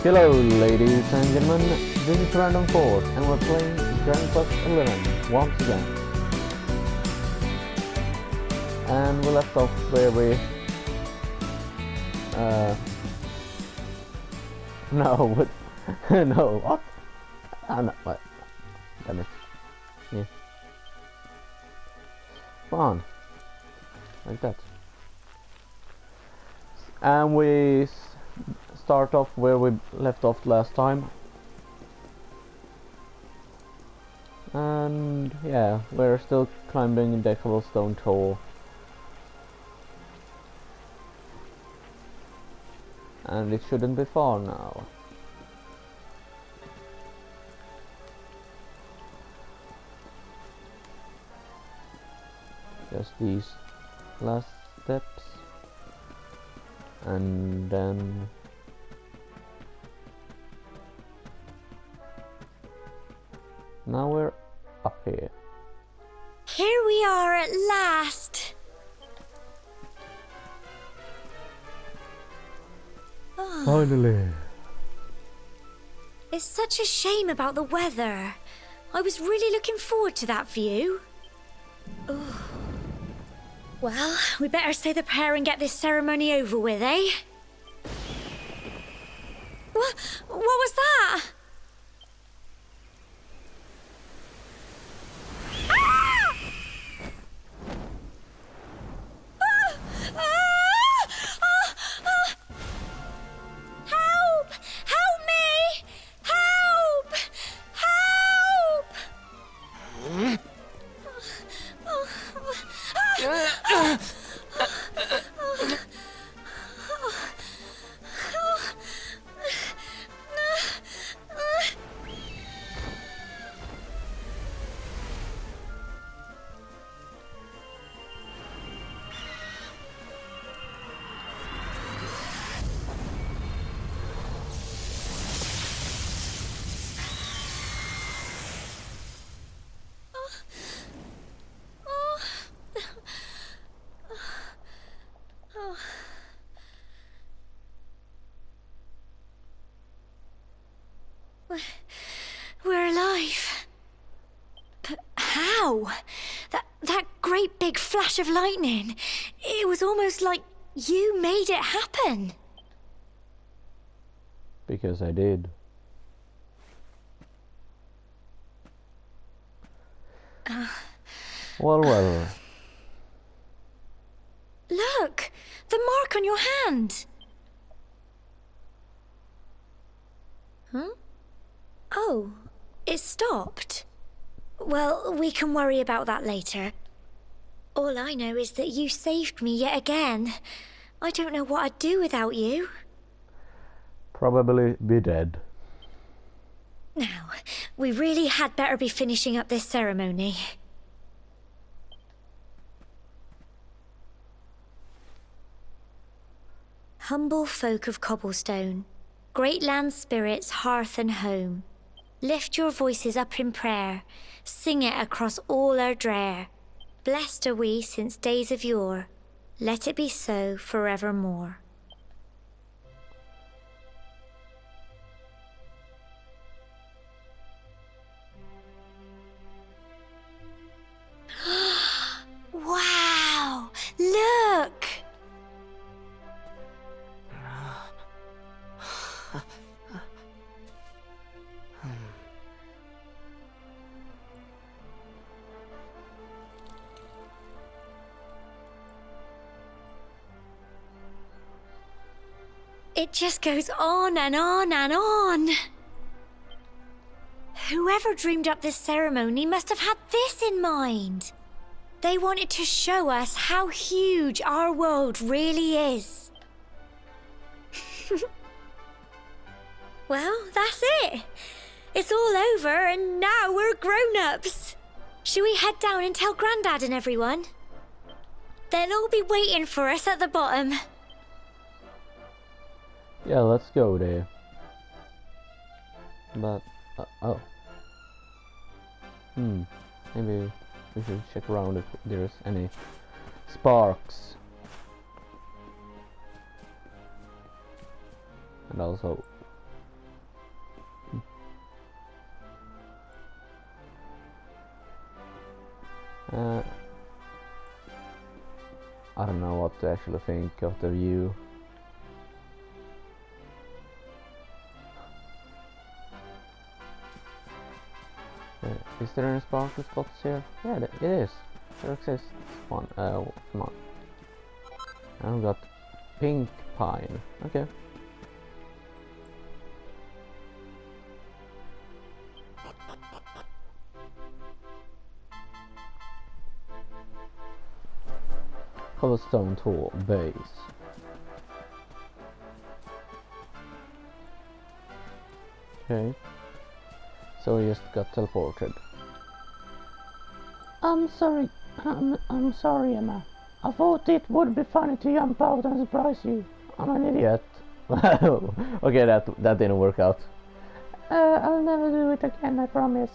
Hello ladies and gentlemen, this is Random Force and we're playing Grand Quest 11 once again. And we left off where we... No, what? No, what? No, what? Damn it. Yeah. Come on. Like that. And we start off where we left off last time. And yeah, we're still climbing the Cobblestone tower. And it shouldn't be far now. Just these last steps. And then... now we're up here. Here we are at last! Oh, Finally! it's such a shame about the weather. I was really looking forward to that view. Oh. Well, we better say the prayer and get this ceremony over with, eh? What was that? Help! Help me! Help! Help! We're alive. But how? That great big flash of lightning. It was almost like you made it happen. Because I did. Well. Look! The mark on your hand! Huh? Oh, it stopped. Well, we can worry about that later. All I know is that you saved me yet again. I don't know what I'd do without you. Probably be dead. Now, we really had better be finishing up this ceremony. Humble folk of Cobblestone, great land spirits, hearth and home, lift your voices up in prayer, sing it across all our drear. Blessed are we since days of yore, let it be so forevermore. Wow! Look! It just goes on and on and on. Whoever dreamed up this ceremony must have had this in mind. They wanted to show us how huge our world really is. Well, that's it. It's all over and now we're grown-ups. Shall we head down and tell Grandad and everyone? They'll all be waiting for us at the bottom. Yeah, let's go there. But, oh. Maybe we should check around if there's any sparks. And also Uh, I don't know what to actually think of the view. Is there any sparkle spots here? Yeah, it is. There exists one. Come on. I've got pink pine. Okay. Cobblestone tour base. Okay. So we just got teleported. I'm sorry. I'm sorry, Emma. I thought it would be funny to jump out and surprise you. I'm an idiot. Okay, that didn't work out. I'll never do it again, I promise.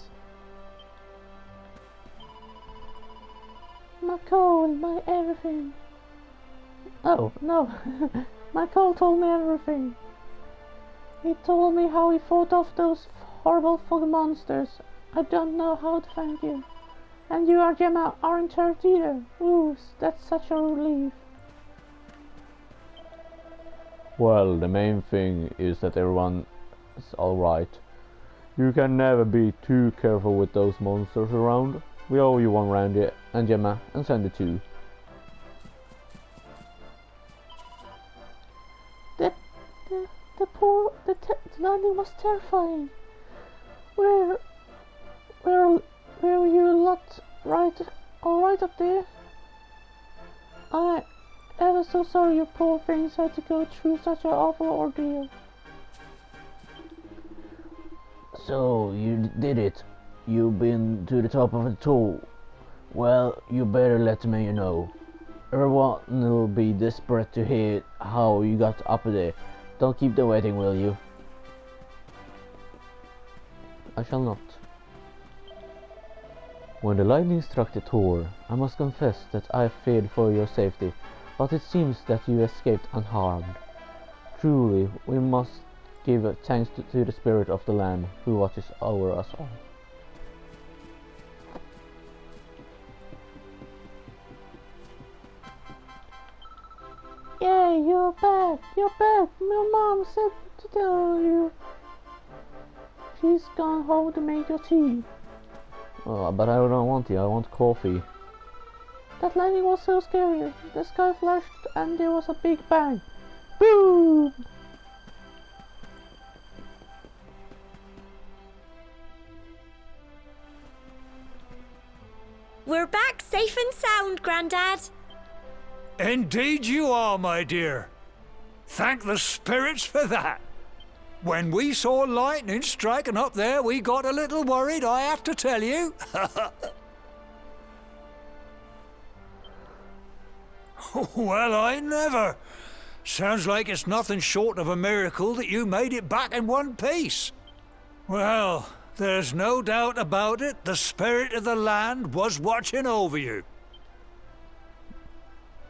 My coal, my everything. Oh, no. My coal told me everything. He told me how he fought off those horrible fog monsters. I don't know how to thank you. And you, Gemma, aren't hurt either. Ooh, that's such a relief. Well, the main thing is that everyone is alright. You can never be too careful with those monsters around. We owe you one, Randy, and Gemma, and Sandy too. The landing was terrifying. Where were you lot all right up there? I ever so sorry you poor things had to go through such an awful ordeal. So you did it. You've been to the top of the toll. Well, you better let me know. Everyone will be desperate to hear how you got up there. Don't keep them waiting, will you? I shall not. When the lightning struck the tower, I must confess that I feared for your safety, but it seems that you escaped unharmed. Truly, we must give thanks to the spirit of the land who watches over us all. Yeah, you're back. My mom said to tell you. She's gone home to make your tea. Oh, but I don't want tea, I want coffee. That lightning was so scary. The sky flashed and there was a big bang. Boom! We're back safe and sound, Grandad. Indeed you are, my dear. Thank the spirits for that. When we saw lightning striking up there, we got a little worried, I have to tell you. Well, I never. Sounds like it's nothing short of a miracle that you made it back in one piece. Well, there's no doubt about it, the spirit of the land was watching over you.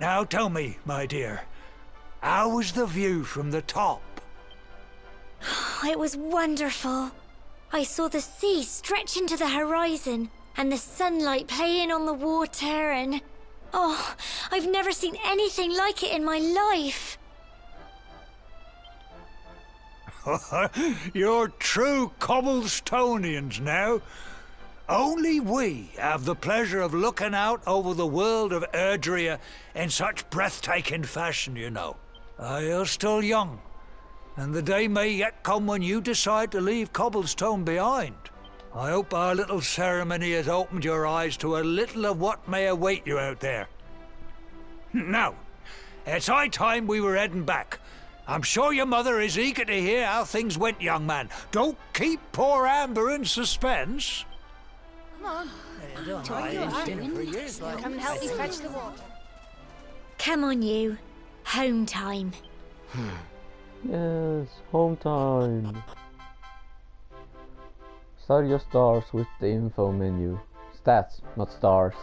Now tell me, my dear, how was the view from the top? It was wonderful. I saw the sea stretch into the horizon and the sunlight playing on the water and... Oh, I've never seen anything like it in my life. You're true Cobblestonians now. Only we have the pleasure of looking out over the world of Erdrea in such breathtaking fashion, you know. You're still young, and the day may yet come when you decide to leave Cobblestone behind. I hope our little ceremony has opened your eyes to a little of what may await you out there. Now, it's high time we were heading back. I'm sure your mother is eager to hear how things went, young man. Don't keep poor Amber in suspense. Come on. Come and help me fetch the water. Come on, you. Home time. Yes, home time. Start your stars with the info menu. Stats, not stars.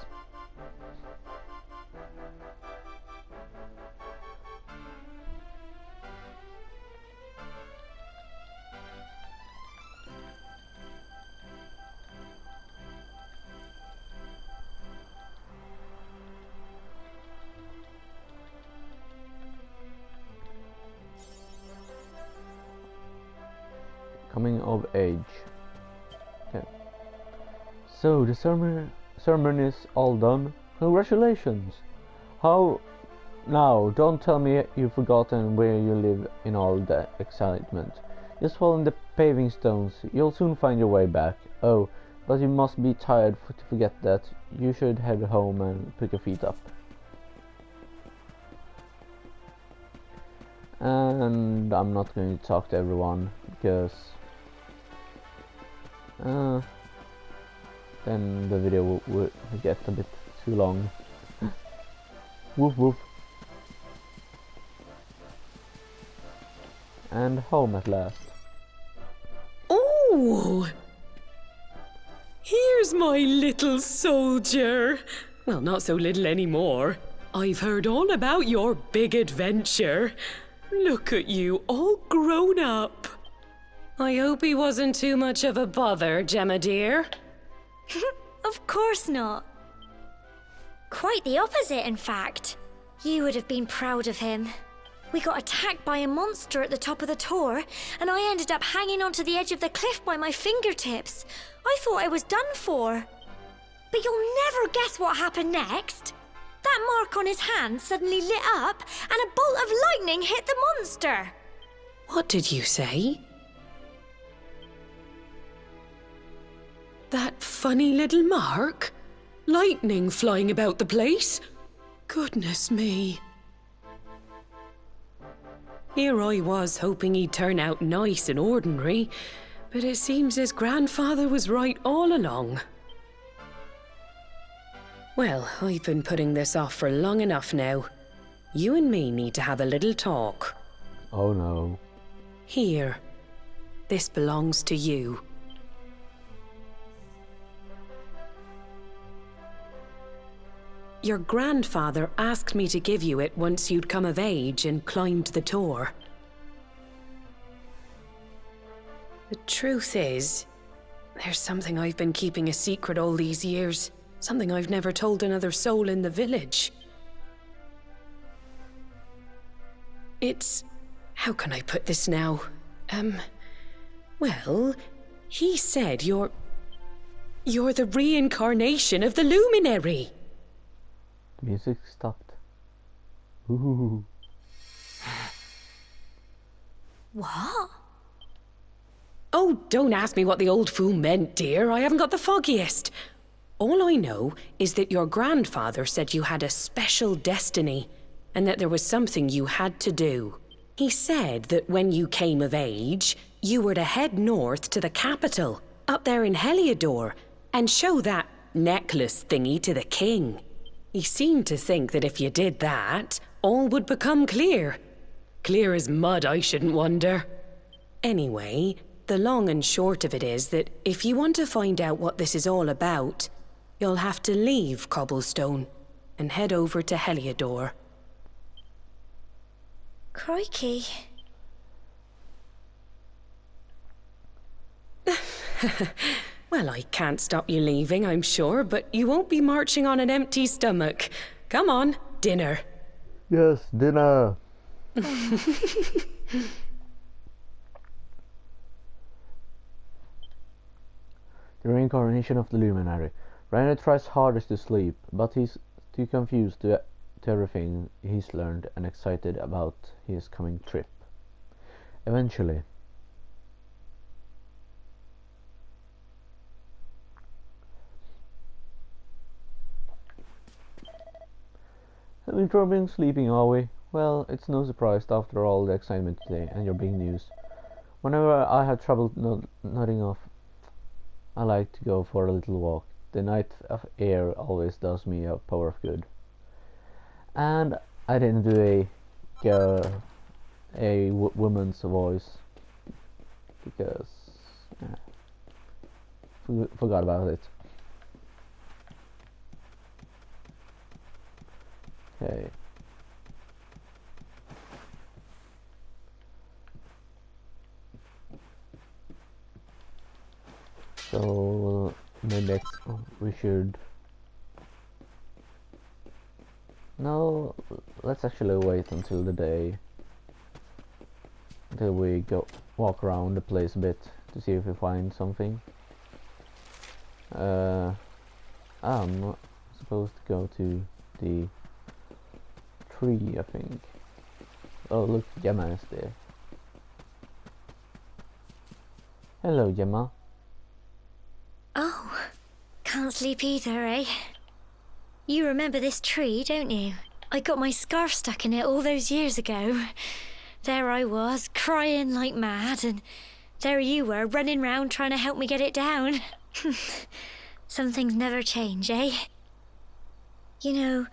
coming of age. Okay. So the sermon is all done. Congratulations! How now? Don't tell me you've forgotten where you live in all the excitement. Just follow the paving stones. You'll soon find your way back. Oh, but you must be tired to forget that. You should head home and put your feet up. And I'm not going to talk to everyone because then the video will get a bit too long. Woof woof. And home at last. Oh! Here's my little soldier. Well, not so little anymore. I've heard all about your big adventure. Look at you, all grown up. I hope he wasn't too much of a bother, Gemma dear. Of course not. Quite the opposite, in fact. You would have been proud of him. We got attacked by a monster at the top of the tor, and I ended up hanging onto the edge of the cliff by my fingertips. I thought I was done for. But you'll never guess what happened next. That mark on his hand suddenly lit up, and a bolt of lightning hit the monster. What did you say? That funny little mark? Lightning flying about the place? Goodness me. Here I was hoping he'd turn out nice and ordinary, but it seems his grandfather was right all along. Well, I've been putting this off for long enough now. You and me need to have a little talk. Oh no. Here. This belongs to you. Your grandfather asked me to give you it once you'd come of age and climbed the tor. The truth is, there's something I've been keeping a secret all these years. Something I've never told another soul in the village. It's... how can I put this now? Well, he said you're the reincarnation of the luminary. Music stopped. Ooh. What? Oh, don't ask me what the old fool meant, dear. I haven't got the foggiest. All I know is that your grandfather said you had a special destiny, and that there was something you had to do. He said that when you came of age, you were to head north to the capital, up there in Heliodor, and show that necklace thingy to the king. He seemed to think that if you did that, all would become clear. Clear as mud, I shouldn't wonder. Anyway, the long and short of it is that if you want to find out what this is all about, you'll have to leave Cobblestone and head over to Heliodor. Crikey. Well, I can't stop you leaving, I'm sure, but you won't be marching on an empty stomach. Come on, dinner. Yes, dinner. The reincarnation of the luminary. Rainer tries hardest to sleep, but he's too confused to everything he's learned and excited about his coming trip. Eventually, having trouble sleeping, are we? Well, it's no surprise after all the excitement today and your big news. Whenever I have trouble nodding off, I like to go for a little walk. The night of air always does me a power of good. And I didn't do a woman's voice because forgot about it. Okay. So maybe we should. No, let's actually wait until the day, until we go walk around the place a bit, to see if we find something. I'm supposed to go to the tree, I think. Oh look, Gemma is there. Hello, Gemma. Oh, can't sleep either, eh? You remember this tree, don't you? I got my scarf stuck in it all those years ago. There I was, crying like mad, and there you were, running round trying to help me get it down. Some things never change, eh? You know,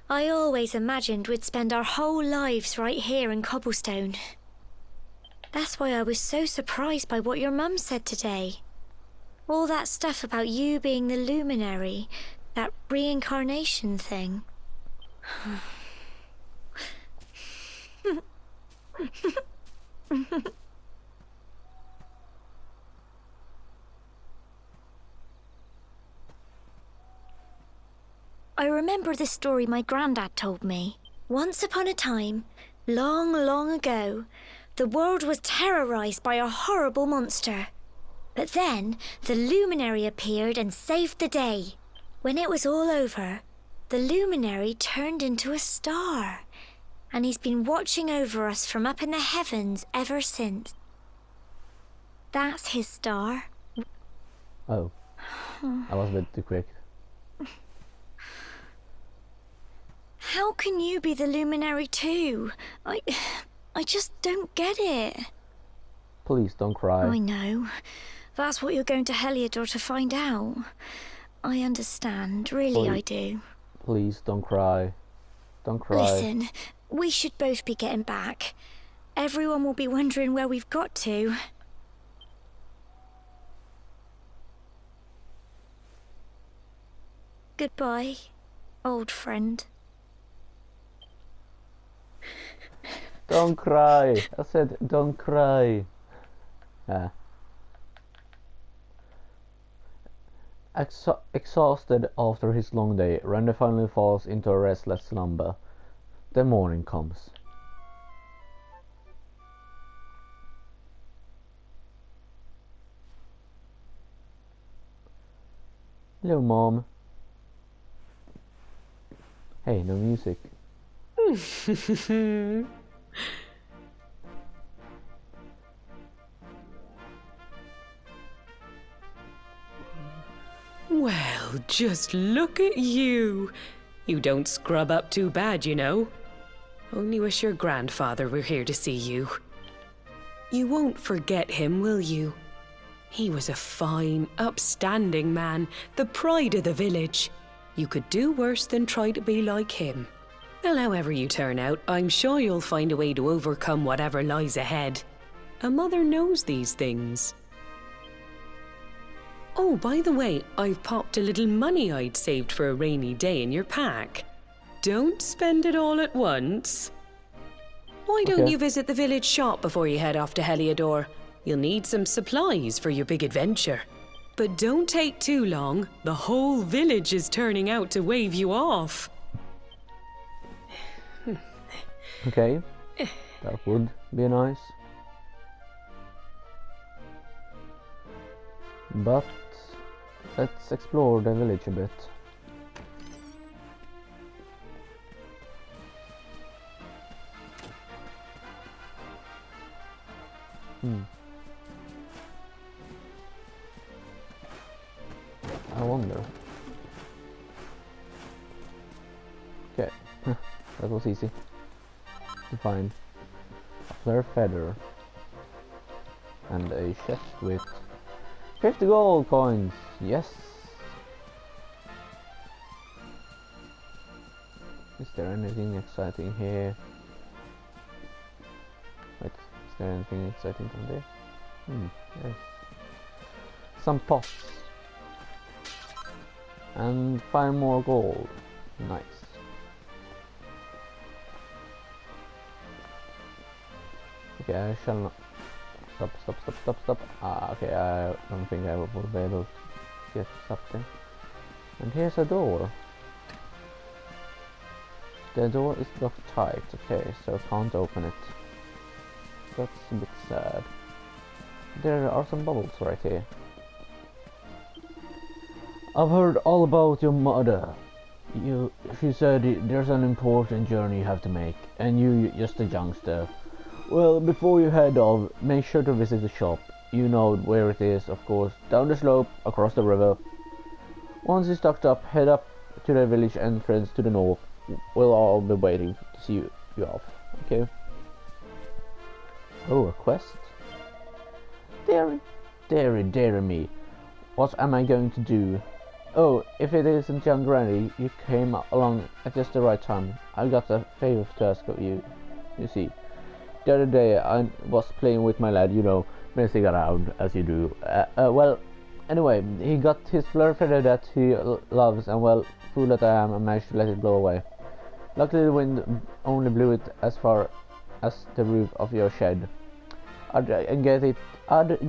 I always imagined we'd spend our whole lives right here in Cobblestone. That's why I was so surprised by what your mum said today. All that stuff about you being the luminary, that reincarnation thing. I remember the story my granddad told me. Once upon a time, long, long ago, the world was terrorized by a horrible monster. But then, the luminary appeared and saved the day. When it was all over, the luminary turned into a star. And he's been watching over us from up in the heavens ever since. That's his star. Oh, I was a bit too quick. How can you be the luminary too? I just don't get it. Please don't cry. I know. That's what you're going to Heliodor to find out. I understand, really I do. Please don't cry. Don't cry. Listen, we should both be getting back. Everyone will be wondering where we've got to. Goodbye, old friend. Don't cry. I said don't cry. Exhausted after his long day, Render finally falls into a restless slumber. The morning comes. Hello, Mom. Hey, no music. Well, just look at you. You don't scrub up too bad, you know. Only wish your grandfather were here to see you. You won't forget him, will you? He was a fine, upstanding man, the pride of the village. You could do worse than try to be like him. Well, however you turn out, I'm sure you'll find a way to overcome whatever lies ahead. A mother knows these things. Oh, by the way, I've popped a little money I'd saved for a rainy day in your pack. Don't spend it all at once. Why don't you visit the village shop before you head off to Heliodor? You'll need some supplies for your big adventure. But don't take too long. The whole village is turning out to wave you off. Okay, that would be nice. But let's explore the village a bit. I wonder. Okay, that was easy to find. A flare feather and a chest with 50 gold coins. Yes. Is there anything exciting here? Wait, is there anything exciting from there? Yes. Some pots. And 5 more gold. Nice. Okay, I shall not. Stop. Okay, I don't think I will be able to get something. And here's a door. The door is locked tight. Okay, so I can't open it. That's a bit sad. There are some bubbles right here. I've heard all about your mother. She said there's an important journey you have to make, and you just a youngster. Well, before you head off, make sure to visit the shop. You know where it is, of course. Down the slope, across the river. Once you're stocked up, head up to the village entrance to the north. We'll all be waiting to see you off. Okay. Oh, a quest. Dearie me. What am I going to do? Oh, if it isn't young Granny, you came along at just the right time. I've got a favor to ask of you. You see, the other day I was playing with my lad, you know, messing around as you do. Well, anyway, he got his flare feather that he loves, and well, fool that I am, I managed to let it blow away. Luckily the wind only blew it as far as the roof of your shed. I'd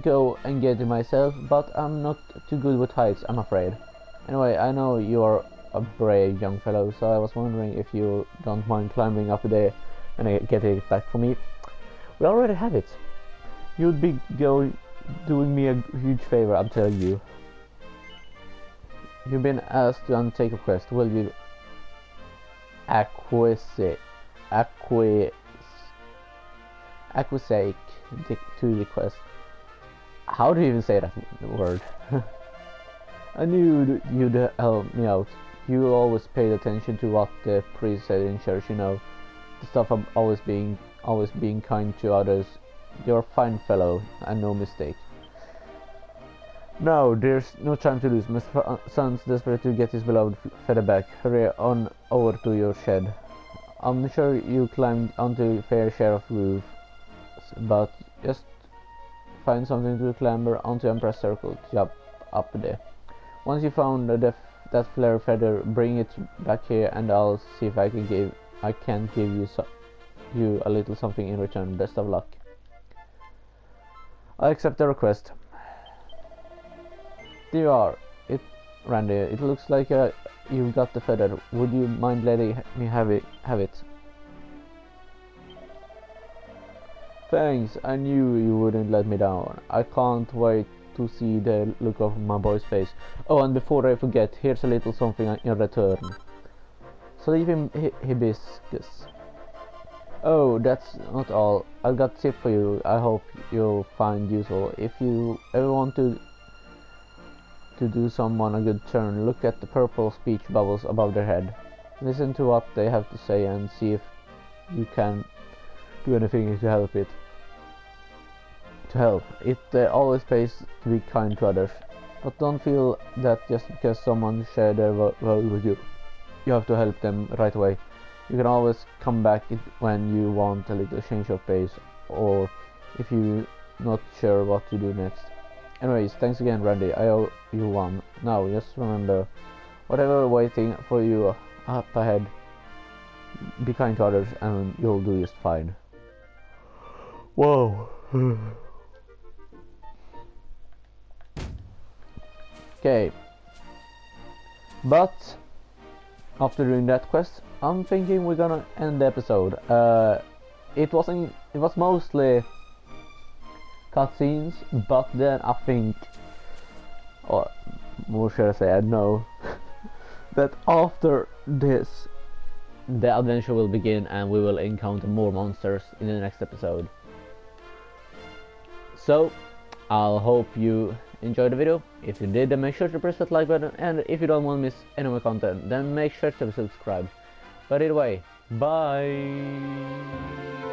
go and get it myself, but I'm not too good with heights, I'm afraid. Anyway, I know you're a brave young fellow, so I was wondering if you don't mind climbing up there and getting it back for me. We already have it. You'd be doing me a huge favor, I'm telling you. You've been asked to undertake a quest. Will you acquiesce to the quest? How do you even say that word? I knew you'd help me out. You always paid attention to what the priest said in church, you know. The stuff of always being kind to others. You're a fine fellow, and no mistake. Now, there's no time to lose. My son's desperate to get his beloved feather back. Hurry on over to your shed. I'm sure you climbed onto a fair share of roof, but just find something to clamber onto and press circle to jump up there. Once you found that flare feather, bring it back here, and I'll see if I can give you a little something in return. Best of luck. I accept the request. There you are. Randy. It looks like you've got the feather. Would you mind letting me have it? Thanks. I knew you wouldn't let me down. I can't wait to see the look of my boy's face. Oh, and before I forget, here's a little something in return. So leave him hibiscus. Oh, that's not all. I've got a tip for you. I hope you'll find useful. If you ever want to do someone a good turn, look at the purple speech bubbles above their head. Listen to what they have to say and see if you can do anything to help it. It always pays to be kind to others, but don't feel that just because someone shared their world with you, you have to help them right away. You can always come back when you want a little change of pace, or if you're not sure what to do next. Anyways, thanks again, Randy. I owe you one. Now, just remember, whatever waiting for you up ahead, be kind to others and you'll do just fine. Whoa. Okay. But after doing that quest, I'm thinking we're gonna end the episode. It was mostly cutscenes, but then I think, or more should I say, I know that after this the adventure will begin and we will encounter more monsters in the next episode. So I'll hope you enjoyed the video. If you did, then make sure to press that like button, and if you don't want to miss any more content, then make sure to subscribe. But either way, bye.